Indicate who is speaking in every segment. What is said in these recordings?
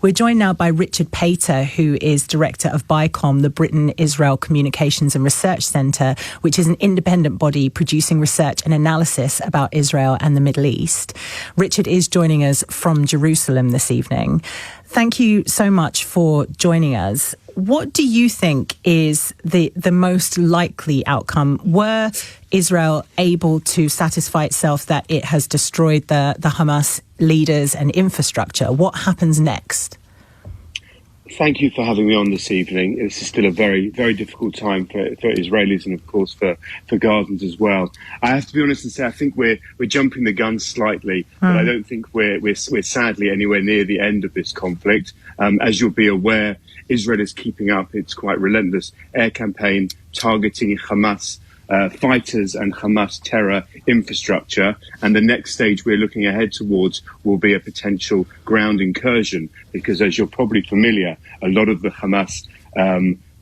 Speaker 1: We're joined now by Richard Pater, who is Director of BICOM, the Britain-Israel Communications and Research Centre, which is an independent body producing research and analysis about Israel and the Middle East. Richard is joining us from Jerusalem this evening. Thank you so much for joining us. What do you think is the most likely outcome? Were Israel able to satisfy itself that it has destroyed the Hamas leaders and infrastructure? What happens next?
Speaker 2: Thank you for having me on this evening. This is still a very, very difficult time for Israelis and, of course, for Gazans as well. I have to be honest and say I think we're jumping the gun slightly, but I don't think we're sadly anywhere near the end of this conflict. As you'll be aware, Israel is keeping up its quite relentless air campaign targeting Hamas fighters and Hamas terror infrastructure, and the next stage we're looking ahead towards will be a potential ground incursion, because as you're probably familiar, a lot of the Hamas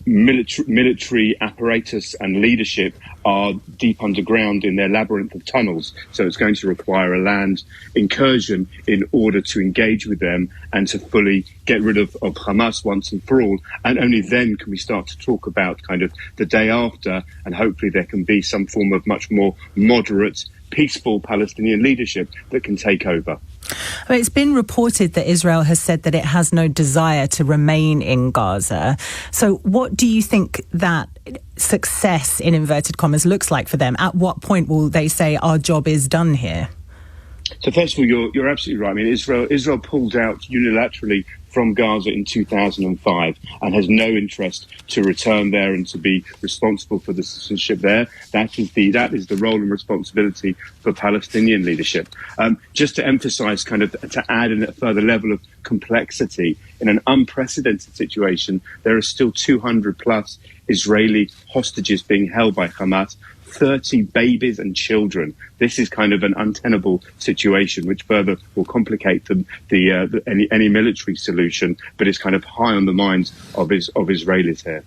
Speaker 2: military apparatus and leadership are deep underground in their labyrinth of tunnels, so it's going to require a land incursion in order to engage with them and to fully get rid of Hamas once and for all, and only then can we start to talk about kind of the day after, and hopefully there can be some form of much more moderate, peaceful Palestinian leadership that can take over.
Speaker 1: Well, it's been reported that Israel has said that it has no desire to remain in Gaza. So what do you think that success, in inverted commas, looks like for them? At what point will they say our job is done here?
Speaker 2: So first of all, you're absolutely right. I mean, Israel pulled out unilaterally from Gaza in 2005 and has no interest to return there and to be responsible for the citizenship there. That is the role and responsibility for Palestinian leadership. Just to emphasize, kind of to add in a further level of complexity, in an unprecedented situation, there are still 200 plus Israeli hostages being held by Hamas, 30 babies and children. This is kind of an untenable situation, which further will complicate any military solution, but it's kind of high on the minds of Israelis here.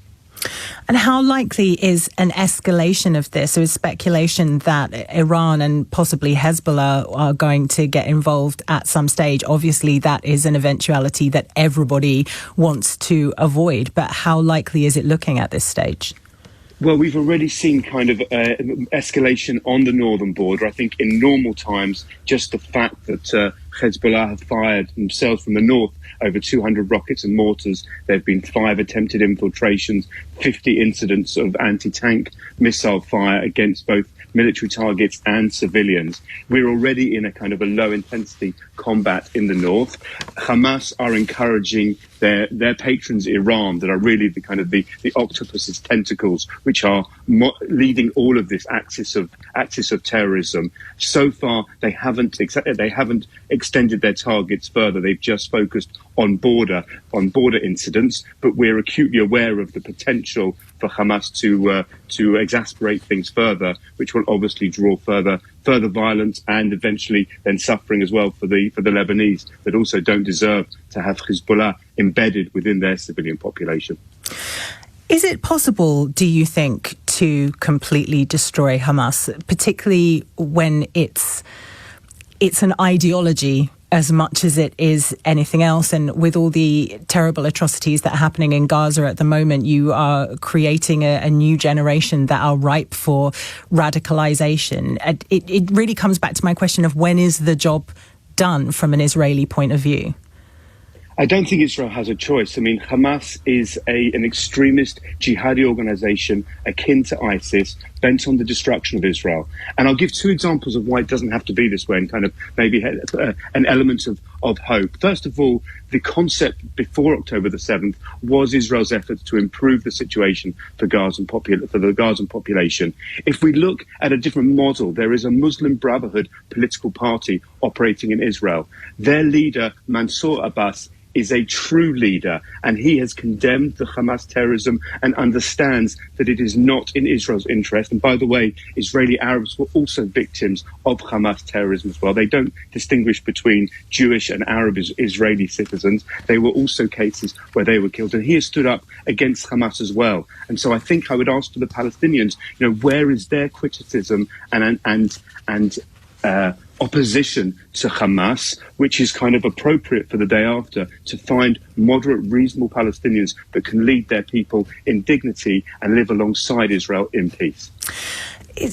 Speaker 1: And how likely is an escalation of this? There is speculation that Iran and possibly Hezbollah are going to get involved at some stage. Obviously, that is an eventuality that everybody wants to avoid. But how likely is it looking at this stage?
Speaker 2: Well, we've already seen kind of escalation on the northern border. I think in normal times, just the fact that Hezbollah have fired themselves from the north over 200 rockets and mortars. There have been 5 attempted infiltrations, 50 incidents of anti-tank missile fire against both military targets and civilians. We're already in a kind of a low-intensity combat in the north. Hamas are encouraging their patrons, Iran, that are really the kind of the octopus's tentacles, which are leading all of this axis of terrorism. So far, they haven't extended their targets further. They've just focused on border incidents, but we're acutely aware of the potential for Hamas to exasperate things further, which will obviously draw further violence and eventually then suffering as well for the Lebanese that also don't deserve to have Hezbollah embedded within their civilian population.
Speaker 1: Is it possible, do you think, to completely destroy Hamas, particularly when it's an ideology as much as it is anything else? And with all the terrible atrocities that are happening in Gaza at the moment, you are creating a new generation that are ripe for radicalization. It really comes back to my question of when is the job done from an Israeli point of view?
Speaker 2: I don't think Israel has a choice. I mean, Hamas is an extremist jihadi organization akin to ISIS, bent on the destruction of Israel. And I'll give 2 examples of why it doesn't have to be this way and kind of maybe an element of hope. First of all, the concept before October the 7th was Israel's efforts to improve the situation for the Gazan population. If we look at a different model, there is a Muslim Brotherhood political party operating in Israel. Their leader, Mansour Abbas, is a true leader, and he has condemned the Hamas terrorism and understands that it is not in Israel's interest. And by the way, Israeli Arabs were also victims of Hamas terrorism as well. They don't distinguish between Jewish and Arab Israeli citizens. They were also cases where they were killed, and he has stood up against Hamas as well. And so I think I would ask to the Palestinians, where is their criticism and opposition to Hamas, which is kind of appropriate for the day after, to find moderate, reasonable Palestinians that can lead their people in dignity and live alongside Israel in peace.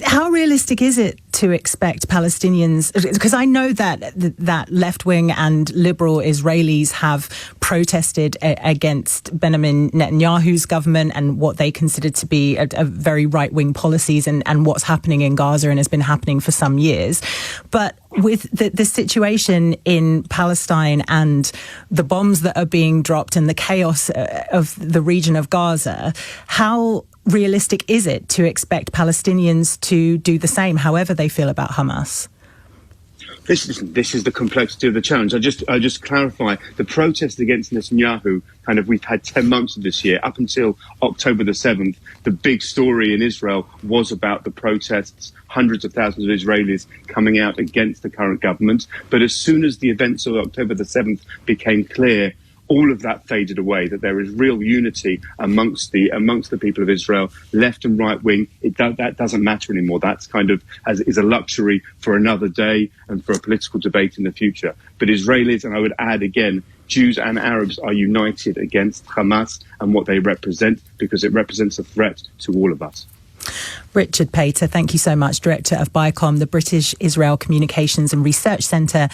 Speaker 1: How realistic is it to expect Palestinians, because I know that left-wing and liberal Israelis have protested against Benjamin Netanyahu's government and what they consider to be a very right-wing policies and what's happening in Gaza and has been happening for some years. But with the situation in Palestine and the bombs that are being dropped and the chaos of the region of Gaza, how realistic is it to expect Palestinians to do the same, however they feel about Hamas?
Speaker 2: This is the complexity of the challenge. I just clarify the protest against Netanyahu. We've had 10 months of this year up until October the 7th. The big story in Israel was about the protests, hundreds of thousands of Israelis coming out against the current government. But as soon as the events of October the 7th became clear, all of that faded away, that there is real unity amongst the people of Israel, left and right wing. That doesn't matter anymore. That's is a luxury for another day and for a political debate in the future. But Israelis, and I would add again, Jews and Arabs are united against Hamas and what they represent, because it represents a threat to all of us.
Speaker 1: Richard Pater, thank you so much, Director of BICOM, the British Israel Communications and Research Centre